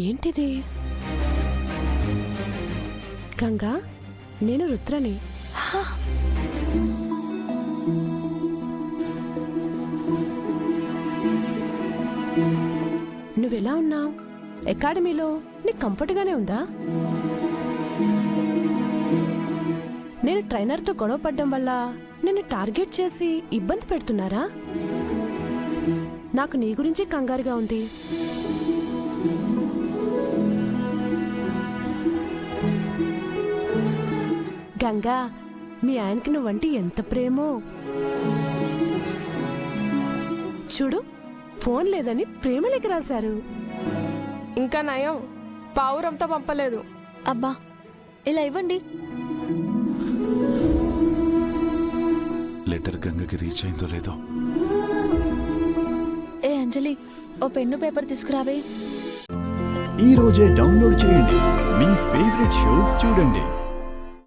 ఏంటిది? గంగా, నేను రుద్రని. నువ్వెలా ఉన్నావు? అకాడమీలో నీకు కంఫర్ట్గానే ఉందా? నేను ట్రైనర్తో గొడవ పడ్డం వల్ల నిన్ను టార్గెట్ చేసి ఇబ్బంది పెడుతున్నారా? నాకు నీ గురించి కంగారుగా ఉంది. గంగా, మీ ఆయనకి నువ్వంటే ఎంత ప్రేమో చూడు. ఫోన్ లేదని ప్రేమలేఖ రాశారు. ఇంకా నయం, పావురంతో పంపలేదు. అబ్బా, ఇలా ఇవ్వండి. లెటర్ గంగకి రీచ్ అయిందో లేదో. ఏ అంజలి, ఓ పెన్ను పేపర్ తీసుకురావే. ఈ రోజే డౌన్లోడ్ చేయండి, మీ ఫేవరెట్ షోస్ చూడండి.